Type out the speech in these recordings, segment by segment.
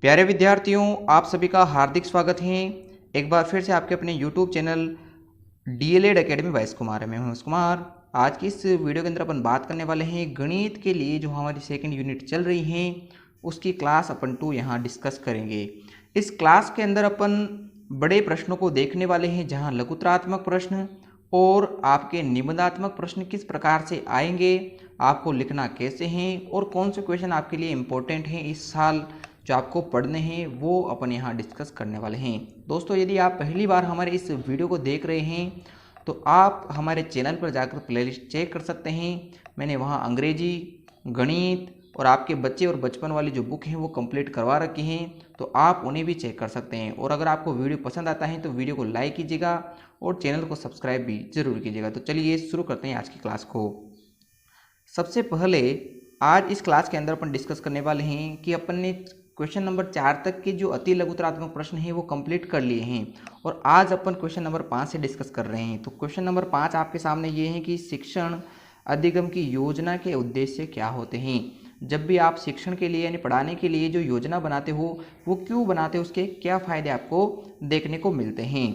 प्यारे विद्यार्थियों, आप सभी का हार्दिक स्वागत है। एक बार फिर से आपके अपने YouTube channel DLED academy vice Kumar में हूँ कुमार। आज की इस वीडियो के अंदर अपन बात करने वाले हैं गणित के लिए जो हमारी सेकंड यूनिट चल रही है उसकी क्लास अपन 2 यहाँ डिस्कस करेंगे। इस क्लास के अंदर अपन बड़े प्रश्नों को देखने वाले हैं, जहाँ लघुत्रात्मक प्रश्न और आपके निबंधात्मक प्रश्न किस प्रकार से आएंगे, आपको लिखना कैसे हैं और कौन से क्वेश्चन आपके लिए इम्पोर्टेंट हैं इस साल जो आपको पढ़ने हैं, वो अपन यहाँ डिस्कस करने वाले हैं। दोस्तों, यदि आप पहली बार हमारे इस वीडियो को देख रहे हैं तो आप हमारे चैनल पर जाकर प्लेलिस्ट चेक कर सकते हैं। मैंने वहाँ अंग्रेजी, गणित और आपके बच्चे और बचपन वाली जो बुक हैं वो कंप्लीट करवा रखी हैं, तो आप उन्हें भी चेक कर सकते हैं। और अगर आपको वीडियो पसंद आता है तो वीडियो को लाइक कीजिएगा और चैनल को सब्सक्राइब भी जरूर कीजिएगा। तो चलिए शुरू करते हैं आज की क्लास को। सबसे पहले आज इस क्लास के अंदर अपन डिस्कस करने वाले हैं कि अपन ने क्वेश्चन नंबर 4 तक के जो अति लघुत्रात्मक प्रश्न हैं वो कंप्लीट कर लिए हैं और आज अपन क्वेश्चन नंबर 5 से डिस्कस कर रहे हैं। तो क्वेश्चन नंबर 5 आपके सामने ये है कि शिक्षण अधिगम की योजना के उद्देश्य क्या होते हैं। जब भी आप शिक्षण के लिए यानी पढ़ाने के लिए जो योजना बनाते हो वो क्यों बनाते हो, उसके क्या फ़ायदे आपको देखने को मिलते हैं,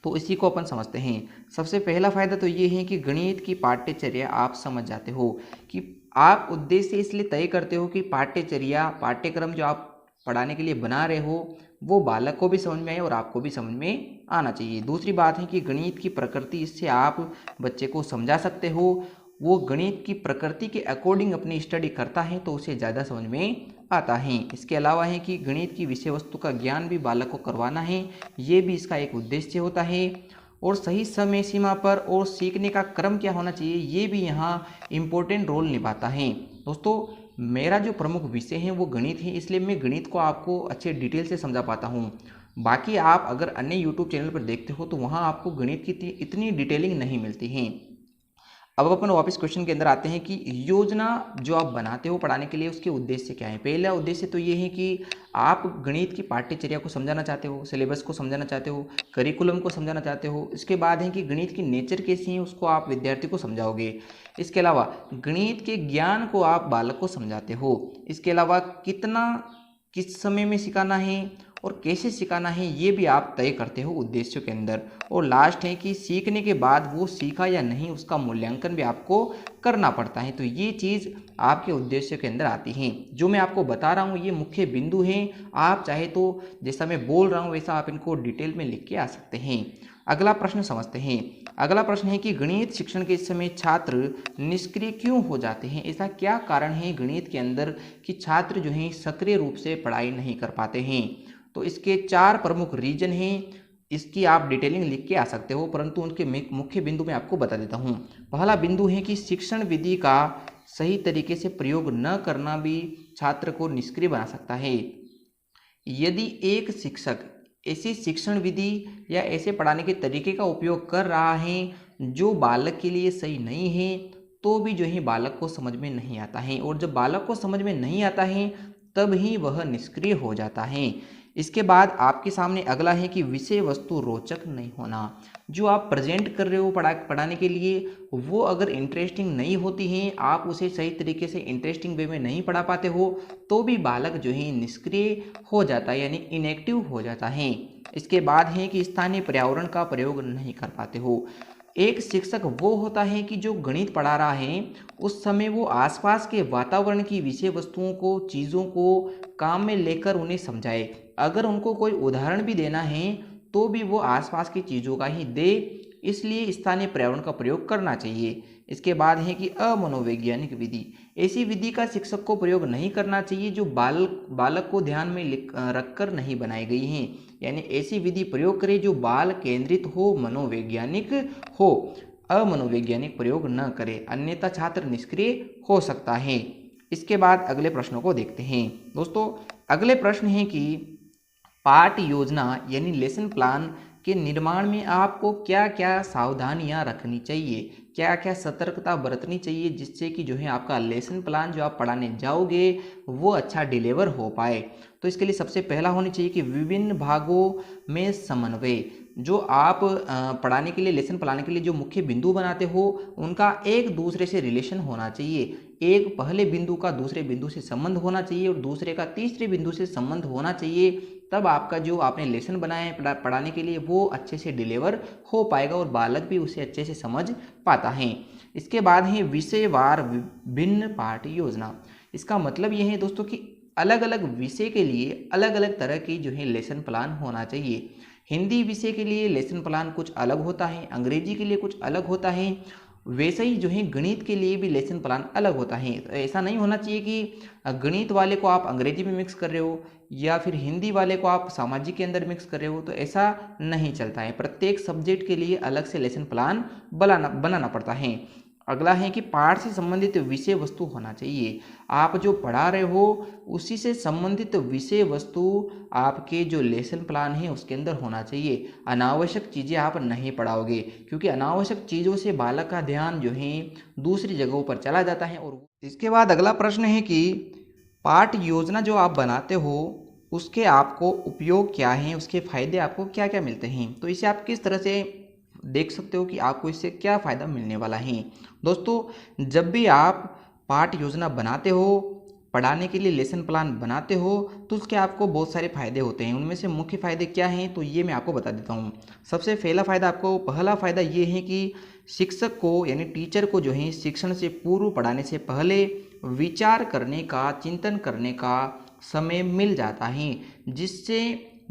तो इसी को अपन समझते हैं। सबसे पहला फ़ायदा तो ये है कि गणित की पाठ्यचर्या आप समझ जाते हो कि आप उद्देश्य इसलिए तय करते हो कि पाठ्यचर्या पाठ्यक्रम जो आप पढ़ाने के लिए बना रहे हो वो बालक को भी समझ में आए और आपको भी समझ में आना चाहिए। दूसरी बात है कि गणित की प्रकृति, इससे आप बच्चे को समझा सकते हो। वो गणित की प्रकृति के अकॉर्डिंग अपनी स्टडी करता है तो उसे ज़्यादा समझ में आता है। इसके अलावा है कि गणित की विषय वस्तु का ज्ञान भी बालक को करवाना है, ये भी इसका एक उद्देश्य होता है। और सही समय सीमा पर और सीखने का क्रम क्या होना चाहिए, ये भी यहाँ इम्पोर्टेंट रोल निभाता है। दोस्तों, मेरा जो प्रमुख विषय है वो गणित है, इसलिए मैं गणित को आपको अच्छे डिटेल से समझा पाता हूँ। बाकी आप अगर अन्य यूट्यूब चैनल पर देखते हो तो वहाँ आपको गणित की इतनी डिटेलिंग नहीं मिलती है। अब अपन वापस क्वेश्चन के अंदर आते हैं कि योजना जो आप बनाते हो पढ़ाने के लिए उसके उद्देश्य क्या है। पहला उद्देश्य तो ये है कि आप गणित की पाठ्यचर्या को समझाना चाहते हो, सिलेबस को समझाना चाहते हो, करिकुलम को समझाना चाहते हो। इसके बाद है कि गणित की नेचर कैसी है उसको आप विद्यार्थी को समझाओगे। इसके अलावा गणित के ज्ञान को आप बालक को समझाते हो। इसके अलावा किस समय में सिखाना है और कैसे सिखाना है ये भी आप तय करते हो उद्देश्यों के अंदर। और लास्ट है कि सीखने के बाद वो सीखा या नहीं उसका मूल्यांकन भी आपको करना पड़ता है। तो ये चीज़ आपके उद्देश्य के अंदर आती हैं। जो मैं आपको बता रहा हूँ ये मुख्य बिंदु हैं। आप चाहे तो जैसा मैं बोल रहा हूँ वैसा आप इनको डिटेल में लिख के आ सकते हैं। अगला प्रश्न समझते हैं। अगला प्रश्न है कि गणित शिक्षण के समय छात्र निष्क्रिय क्यों हो जाते हैं। ऐसा क्या कारण है गणित के अंदर कि छात्र जो हैं सक्रिय रूप से पढ़ाई नहीं कर पाते हैं। तो इसके 4 प्रमुख रीजन हैं। इसकी आप डिटेलिंग लिख के आ सकते हो, परंतु उनके मुख्य बिंदु मैं आपको बता देता हूँ। पहला बिंदु है कि शिक्षण विधि का सही तरीके से प्रयोग न करना भी छात्र को निष्क्रिय बना सकता है। यदि एक शिक्षक ऐसी शिक्षण विधि या ऐसे पढ़ाने के तरीके का उपयोग कर रहा है जो बालक के लिए सही नहीं है तो भी जो है बालक को समझ में नहीं आता है, और जब बालक को समझ में नहीं आता है तब ही वह निष्क्रिय हो जाता है। इसके बाद आपके सामने अगला है कि विषय वस्तु रोचक नहीं होना। जो आप प्रेजेंट कर रहे हो पढ़ाने के लिए वो अगर इंटरेस्टिंग नहीं होती है, आप उसे सही तरीके से इंटरेस्टिंग वे में नहीं पढ़ा पाते हो तो भी बालक जो है निष्क्रिय हो जाता है यानी इनएक्टिव हो जाता है। इसके बाद है कि स्थानीय पर्यावरण का प्रयोग नहीं कर पाते हो। एक शिक्षक वो होता है कि जो गणित पढ़ा रहा है उस समय वो आसपास के वातावरण की विषय वस्तुओं को, चीज़ों को काम में लेकर उन्हें समझाए। अगर उनको कोई उदाहरण भी देना है तो भी वो आसपास की चीज़ों का ही दे, इसलिए स्थानीय पर्यावरण का प्रयोग करना चाहिए। इसके बाद है कि अमनोवैज्ञानिक विधि। ऐसी विधि का शिक्षक को प्रयोग नहीं करना चाहिए जो बालक को ध्यान में रखकर नहीं बनाई गई हैं। यानी ऐसी विधि प्रयोग करे जो बाल केंद्रित हो, मनोवैज्ञानिक हो। अमनोवैज्ञानिक प्रयोग न करे, अन्यथा छात्र निष्क्रिय हो सकता है। इसके बाद अगले प्रश्नों को देखते हैं। दोस्तों, अगले प्रश्न है कि पाठ योजना यानी लेसन प्लान के निर्माण में आपको क्या क्या सावधानियां रखनी चाहिए, क्या क्या सतर्कता बरतनी चाहिए जिससे कि जो है आपका लेसन प्लान जो आप पढ़ाने जाओगे वो अच्छा डिलीवर हो पाए। तो इसके लिए सबसे पहला होनी चाहिए कि विभिन्न भागों में समन्वय। जो आप पढ़ाने के लिए, लेसन पढ़ाने के लिए जो मुख्य बिंदु बनाते हो, उनका एक दूसरे से रिलेशन होना चाहिए। एक पहले बिंदु का दूसरे बिंदु से संबंध होना चाहिए और दूसरे का तीसरे बिंदु से संबंध होना चाहिए। तब आपका जो आपने लेसन बनाया है पढ़ाने के लिए वो अच्छे से डिलीवर हो पाएगा और बालक भी उसे अच्छे से समझ पाता है। इसके बाद है विषयवार भिन्न पाठ योजना। इसका मतलब ये है दोस्तों कि अलग अलग विषय के लिए अलग अलग तरह की जो है लेसन प्लान होना चाहिए। हिंदी विषय के लिए लेसन प्लान कुछ अलग होता है, अंग्रेजी के लिए कुछ अलग होता है, वैसे ही जो है गणित के लिए भी लेसन प्लान अलग होता है। तो ऐसा नहीं होना चाहिए कि गणित वाले को आप अंग्रेजी में मिक्स कर रहे हो या फिर हिंदी वाले को आप सामाजिक के अंदर मिक्स कर रहे हो, तो ऐसा नहीं चलता है। प्रत्येक सब्जेक्ट के लिए अलग से लेसन प्लान बनाना पड़ता है। अगला है कि पाठ से संबंधित विषय वस्तु होना चाहिए। आप जो पढ़ा रहे हो उसी से संबंधित विषय वस्तु आपके जो लेसन प्लान है उसके अंदर होना चाहिए। अनावश्यक चीज़ें आप नहीं पढ़ाओगे, क्योंकि अनावश्यक चीज़ों से बालक का ध्यान जो है दूसरी जगहों पर चला जाता है। और इसके बाद अगला प्रश्न है कि पाठ योजना जो आप बनाते हो उसके आपको उपयोग क्या हैं, उसके फायदे आपको क्या क्या मिलते हैं। तो इसे आप किस तरह से देख सकते हो कि आपको इससे क्या फ़ायदा मिलने वाला है। दोस्तों, जब भी आप पाठ योजना बनाते हो, पढ़ाने के लिए लेसन प्लान बनाते हो, तो उसके आपको बहुत सारे फ़ायदे होते हैं। उनमें से मुख्य फ़ायदे क्या हैं तो ये मैं आपको बता देता हूँ। सबसे पहला फ़ायदा ये है कि शिक्षक को यानी टीचर को जो है शिक्षण से पूर्व, पढ़ाने से पहले विचार करने का, चिंतन करने का समय मिल जाता है, जिससे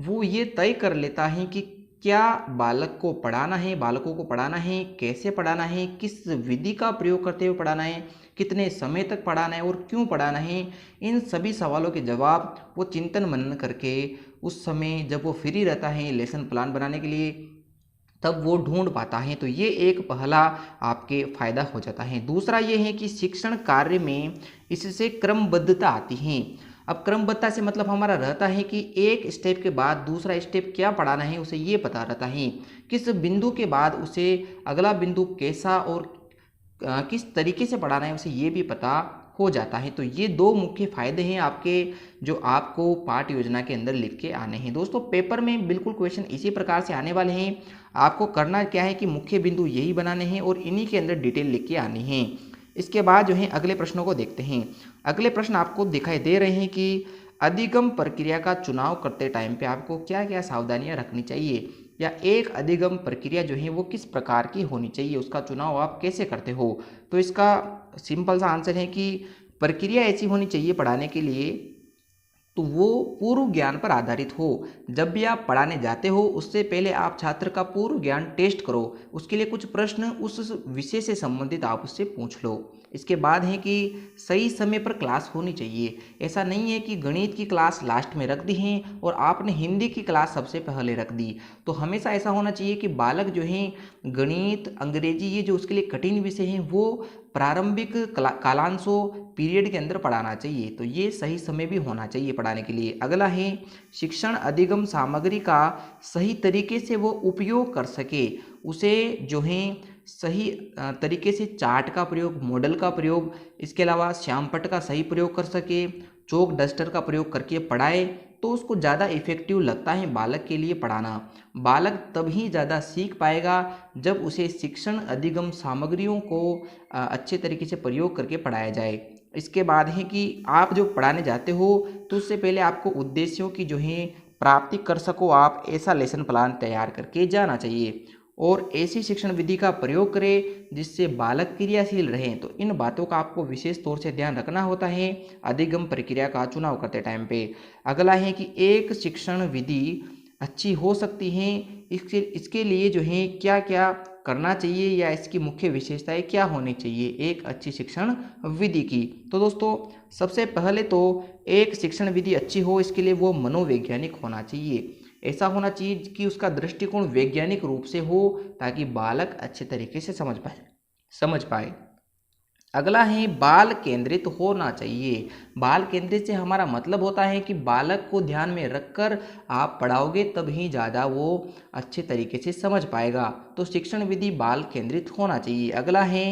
वो ये तय कर लेता है कि क्या बालकों को पढ़ाना है, कैसे पढ़ाना है, किस विधि का प्रयोग करते हुए पढ़ाना है, कितने समय तक पढ़ाना है और क्यों पढ़ाना है। इन सभी सवालों के जवाब वो चिंतन मनन करके उस समय जब वो फ्री रहता है लेसन प्लान बनाने के लिए, तब वो ढूंढ पाता है। तो ये एक पहला आपके फायदा हो जाता है। दूसरा ये है कि शिक्षण कार्य में इससे क्रमबद्धता आती है। अब क्रमबद्धता से मतलब हमारा रहता है कि एक स्टेप के बाद दूसरा स्टेप क्या पढ़ाना है उसे ये पता रहता है, किस बिंदु के बाद उसे अगला बिंदु कैसा और किस तरीके से पढ़ाना है उसे ये भी पता हो जाता है। तो ये दो मुख्य फायदे हैं आपके, जो आपको पाठ योजना के अंदर लिख के आने हैं। दोस्तों, पेपर में बिल्कुल क्वेश्चन इसी प्रकार से आने वाले हैं। आपको करना क्या है कि मुख्य बिंदु यही बनाने हैं और इन्हीं के अंदर डिटेल लिख के आनी है। इसके बाद जो है अगले प्रश्नों को देखते हैं। अगले प्रश्न आपको दिखाई दे रहे हैं कि अधिगम प्रक्रिया का चुनाव करते टाइम पे आपको क्या क्या सावधानियां रखनी चाहिए, या एक अधिगम प्रक्रिया जो है वो किस प्रकार की होनी चाहिए, उसका चुनाव आप कैसे करते हो। तो इसका सिंपल सा आंसर है कि प्रक्रिया ऐसी होनी चाहिए पढ़ाने के लिए तो वो पूर्व ज्ञान पर आधारित हो। जब भी आप पढ़ाने जाते हो उससे पहले आप छात्र का पूर्व ज्ञान टेस्ट करो, उसके लिए कुछ प्रश्न उस विषय से संबंधित आप उससे पूछ लो। इसके बाद है कि सही समय पर क्लास होनी चाहिए। ऐसा नहीं है कि गणित की क्लास लास्ट में रख दी है और आपने हिंदी की क्लास सबसे पहले रख दी। तो हमेशा ऐसा होना चाहिए कि बालक जो है गणित, अंग्रेजी, ये जो उसके लिए कठिन विषय हैं वो प्रारंभिक कालांशों पीरियड के अंदर पढ़ाना चाहिए। तो ये सही समय भी होना चाहिए पढ़ाने के लिए। अगला है शिक्षण अधिगम सामग्री का सही तरीके से वो उपयोग कर सके, उसे जो है सही तरीके से चार्ट का प्रयोग, मॉडल का प्रयोग, इसके अलावा श्यामपट्ट का सही प्रयोग कर सके, चौक डस्टर का प्रयोग करके पढ़ाए, तो उसको ज़्यादा इफेक्टिव लगता है बालक के लिए पढ़ाना। बालक तभी ज़्यादा सीख पाएगा जब उसे शिक्षण अधिगम सामग्रियों को अच्छे तरीके से प्रयोग करके पढ़ाया जाए। इसके बाद है कि आप जो पढ़ाने जाते हो तो उससे पहले आपको उद्देश्यों की जो है प्राप्ति कर सको आप, ऐसा लेसन प्लान तैयार करके जाना चाहिए और ऐसी शिक्षण विधि का प्रयोग करें जिससे बालक क्रियाशील रहें। तो इन बातों का आपको विशेष तौर से ध्यान रखना होता है अधिगम प्रक्रिया का चुनाव करते टाइम पे। अगला है कि एक शिक्षण विधि अच्छी हो सकती है, इसके लिए जो है क्या क्या करना चाहिए या इसकी मुख्य विशेषताएं क्या होनी चाहिए एक अच्छी शिक्षण विधि की। तो दोस्तों, सबसे पहले तो एक शिक्षण विधि अच्छी हो इसके लिए वो मनोवैज्ञानिक होना चाहिए। ऐसा होना चाहिए कि उसका दृष्टिकोण वैज्ञानिक रूप से हो ताकि बालक अच्छे तरीके से समझ पाए। अगला है बाल केंद्रित होना चाहिए। बाल केंद्रित से हमारा मतलब होता है कि बालक को ध्यान में रखकर आप पढ़ाओगे तभी ज़्यादा वो अच्छे तरीके से समझ पाएगा। तो शिक्षण विधि बाल केंद्रित होना चाहिए। अगला है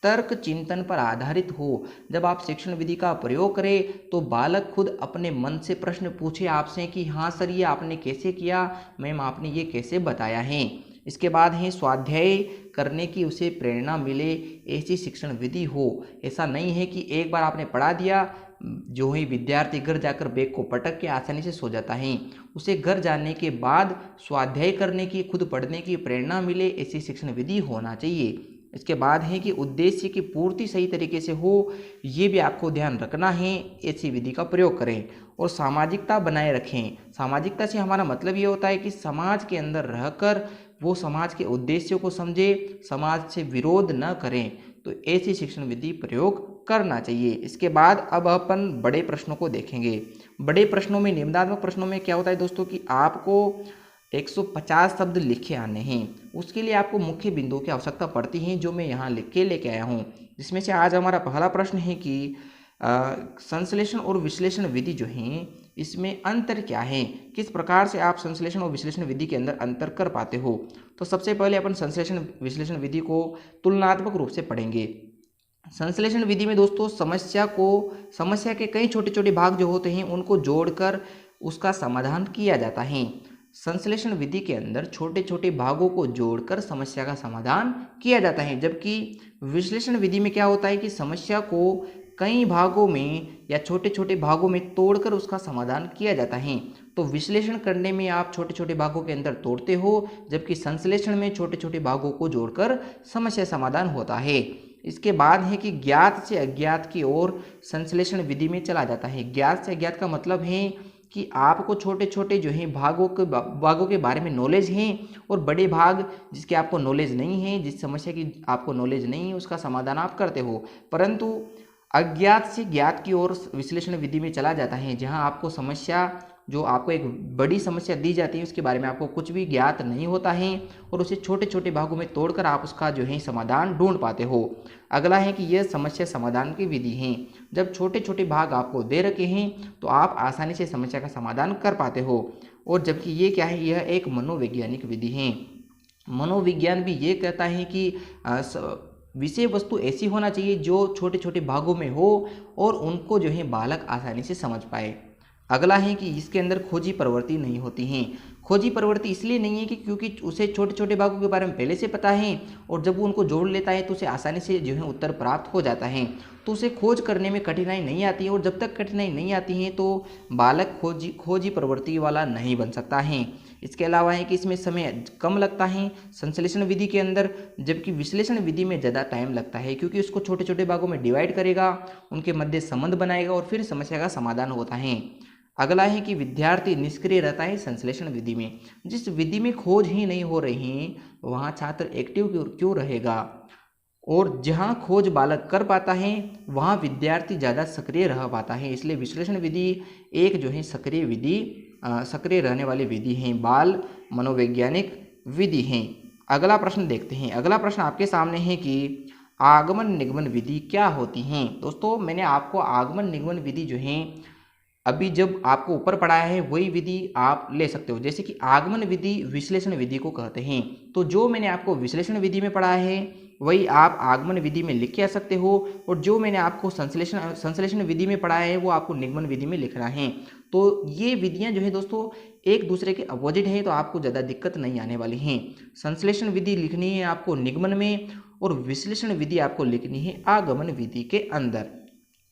तर्क चिंतन पर आधारित हो। जब आप शिक्षण विधि का प्रयोग करें तो बालक खुद अपने मन से प्रश्न पूछे आपसे कि हाँ सर ये आपने कैसे किया, मैम आपने ये कैसे बताया है। इसके बाद है स्वाध्याय करने की उसे प्रेरणा मिले, ऐसी शिक्षण विधि हो। ऐसा नहीं है कि एक बार आपने पढ़ा दिया, जो ही विद्यार्थी घर जाकर बैग को पटक के आसानी से सो जाता है। उसे घर जाने के बाद स्वाध्याय करने की, खुद पढ़ने की प्रेरणा मिले, ऐसी शिक्षण विधि होना चाहिए। इसके बाद है कि उद्देश्य की पूर्ति सही तरीके से हो, ये भी आपको ध्यान रखना है, ऐसी विधि का प्रयोग करें। और सामाजिकता बनाए रखें। सामाजिकता से हमारा मतलब ये होता है कि समाज के अंदर रहकर वो समाज के उद्देश्यों को समझे, समाज से विरोध न करें, तो ऐसी शिक्षण विधि प्रयोग करना चाहिए। इसके बाद अब अपन बड़े प्रश्नों को देखेंगे। बड़े प्रश्नों में, निबंधात्मक प्रश्नों में क्या होता है दोस्तों कि आपको 150 शब्द लिखे आने हैं। उसके लिए आपको मुख्य बिंदुओं की आवश्यकता पड़ती है, जो मैं यहाँ लिख के लेके आया हूँ। जिसमें से आज हमारा पहला प्रश्न है कि संश्लेषण और विश्लेषण विधि जो है इसमें अंतर क्या है, किस प्रकार से आप संश्लेषण और विश्लेषण विधि के अंदर अंतर कर पाते हो। तो सबसे पहले अपन संश्लेषण विश्लेषण विधि को तुलनात्मक रूप से पढ़ेंगे। संश्लेषण विधि में दोस्तों समस्या के कई छोटे छोटे भाग जो होते हैं उनको जोड़कर उसका समाधान किया जाता है। संश्लेषण विधि के अंदर छोटे छोटे भागों को जोड़कर समस्या का समाधान किया जाता है, जबकि विश्लेषण विधि में क्या होता है कि समस्या को कई भागों में या छोटे छोटे भागों में तोड़कर उसका समाधान किया जाता है। तो विश्लेषण करने में आप छोटे छोटे भागों के अंदर तोड़ते हो, जबकि संश्लेषण में छोटे छोटे भागों को जोड़कर समस्या समाधान होता है। इसके बाद है कि ज्ञात से अज्ञात की ओर संश्लेषण विधि में चला जाता है। ज्ञात से अज्ञात का मतलब है कि आपको छोटे छोटे जो है भागों के बारे में नॉलेज है, और बड़े भाग जिसके आपको नॉलेज नहीं है, जिस समस्या की आपको नॉलेज नहीं है, उसका समाधान आप करते हो। परंतु अज्ञात से ज्ञात की ओर विश्लेषण विधि में चला जाता है, जहां आपको समस्या, जो आपको एक बड़ी समस्या दी जाती है उसके बारे में आपको कुछ भी ज्ञात नहीं होता है, और उसे छोटे छोटे भागों में तोड़कर आप उसका जो है समाधान ढूंढ पाते हो। अगला है कि यह समस्या समाधान की विधि है। जब छोटे छोटे भाग आपको दे रखे हैं तो आप आसानी से समस्या का समाधान कर पाते हो। और जबकि ये क्या है, यह एक मनोवैज्ञानिक विधि है। मनोविज्ञान भी ये कहता है कि विषय वस्तु ऐसी होना चाहिए जो छोटे छोटे भागों में हो और उनको जो है बालक आसानी से समझ पाए। अगला है कि इसके अंदर खोजी प्रवृत्ति नहीं होती हैं। खोजी प्रवृत्ति इसलिए नहीं है कि क्योंकि उसे छोटे छोटे भागों के बारे में पहले से पता है, और जब वो उनको जोड़ लेता है तो उसे आसानी से जो है उत्तर प्राप्त हो जाता है, तो उसे खोज करने में कठिनाई नहीं आती है। और जब तक कठिनाई नहीं आती है तो बालक खोजी प्रवृत्ति वाला नहीं बन सकता है। इसके अलावा है कि इसमें समय कम लगता है संश्लेषण विधि के अंदर, जबकि विश्लेषण विधि में ज़्यादा टाइम लगता है, क्योंकि उसको छोटे छोटे भागों में डिवाइड करेगा, उनके मध्य संबंध बनाएगा और फिर समस्या का समाधान होता है। अगला है कि विद्यार्थी निष्क्रिय रहता है संश्लेषण विधि में। जिस विधि में खोज ही नहीं हो रही वहाँ छात्र एक्टिव क्यों रहेगा, और जहाँ खोज बालक कर पाता है वहाँ विद्यार्थी ज़्यादा सक्रिय रह पाता है। इसलिए विश्लेषण विधि एक जो है सक्रिय रहने वाली विधि है, बाल मनोवैज्ञानिक विधि है। अगला प्रश्न देखते हैं। अगला प्रश्न आपके सामने है कि आगमन निगमन विधि क्या होती हैं। दोस्तों मैंने आपको आगमन निगमन विधि जो है अभी जब आपको ऊपर पढ़ाया है वही विधि आप ले सकते हो। जैसे कि आगमन विधि विश्लेषण विधि को कहते हैं, तो जो मैंने आपको विश्लेषण विधि में पढ़ाया है वही आप आगमन विधि में लिख के आ सकते हो, और जो मैंने आपको संश्लेषण विधि में पढ़ाया है वो आपको निगमन विधि में लिखना है। तो ये विधियां जो है दोस्तों एक दूसरे के अपोजिट हैं, तो आपको ज़्यादा दिक्कत नहीं आने वाली हैं। संश्लेषण विधि लिखनी है आपको निगमन में, और विश्लेषण विधि आपको लिखनी है आगमन विधि के अंदर।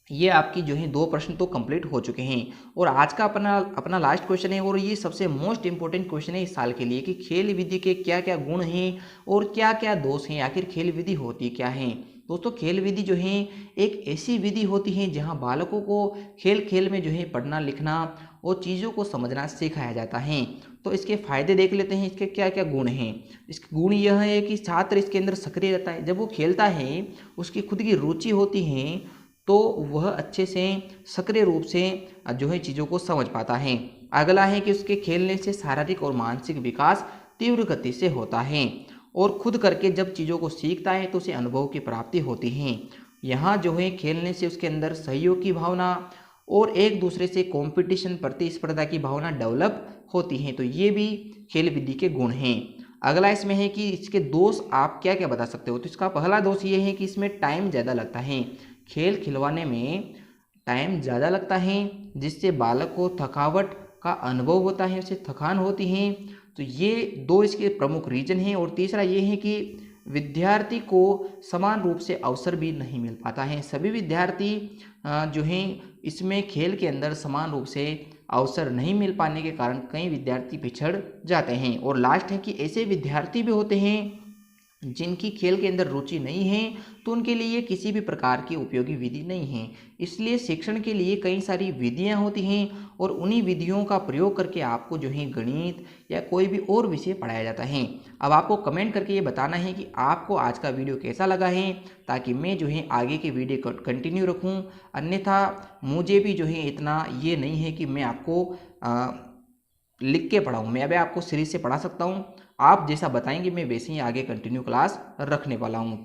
ये आपकी जो है 2 प्रश्न तो कंप्लीट हो चुके हैं। और आज का अपना लास्ट क्वेश्चन है, और ये सबसे मोस्ट इंपॉर्टेंट क्वेश्चन है इस साल के लिए, कि खेल विधि के क्या क्या गुण हैं और क्या क्या दोष हैं, आखिर खेल विधि होती क्या है। दोस्तों खेल विधि जो है एक ऐसी विधि होती है जहाँ बालकों को खेल खेल में जो है पढ़ना लिखना और चीज़ों को समझना सिखाया जाता है। तो इसके फायदे देख लेते हैं, इसके क्या क्या गुण हैं। इसके गुण यह है कि छात्र इसके अंदर सक्रिय रहता है। जब वो खेलता है उसकी खुद की रुचि होती है, तो वह अच्छे से सक्रिय रूप से जो है चीज़ों को समझ पाता है। अगला है कि उसके खेलने से शारीरिक और मानसिक विकास तीव्र गति से होता है, और खुद करके जब चीज़ों को सीखता है तो उसे अनुभव की प्राप्ति होती है। यहाँ जो है खेलने से उसके अंदर सहयोग की भावना और एक दूसरे से कंपटीशन प्रतिस्पर्धा की भावना डेवलप होती है। तो ये भी खेल विधि के गुण हैं। अगला इसमें है कि इसके दोष आप क्या क्या बता सकते हो। तो इसका पहला दोष ये है कि इसमें टाइम ज़्यादा लगता है, खेल खिलवाने में टाइम ज़्यादा लगता है, जिससे बालक को थकावट का अनुभव होता है, उसे थकान होती है। तो ये दो इसके प्रमुख रीजन हैं। और तीसरा ये है कि विद्यार्थी को समान रूप से अवसर भी नहीं मिल पाता है। सभी विद्यार्थी जो हैं इसमें खेल के अंदर समान रूप से अवसर नहीं मिल पाने के कारण कई विद्यार्थी पिछड़ जाते हैं। और लास्ट है कि ऐसे विद्यार्थी भी होते हैं जिनकी खेल के अंदर रुचि नहीं है, तो उनके लिए किसी भी प्रकार की उपयोगी विधि नहीं है। इसलिए शिक्षण के लिए कई सारी विधियां होती हैं और उन्हीं विधियों का प्रयोग करके आपको जो है गणित या कोई भी और विषय पढ़ाया जाता है। अब आपको कमेंट करके ये बताना है कि आपको आज का वीडियो कैसा लगा है, ताकि मैं जो है आगे के वीडियो को कंटिन्यू रखूँ। अन्यथा मुझे भी जो है इतना ये नहीं है कि मैं आपको लिख के पढ़ाऊँ, मैं अभी आपको सीरीज से पढ़ा सकता हूँ। आप जैसा बताएंगे मैं वैसे ही आगे कंटिन्यू क्लास रखने वाला हूँ।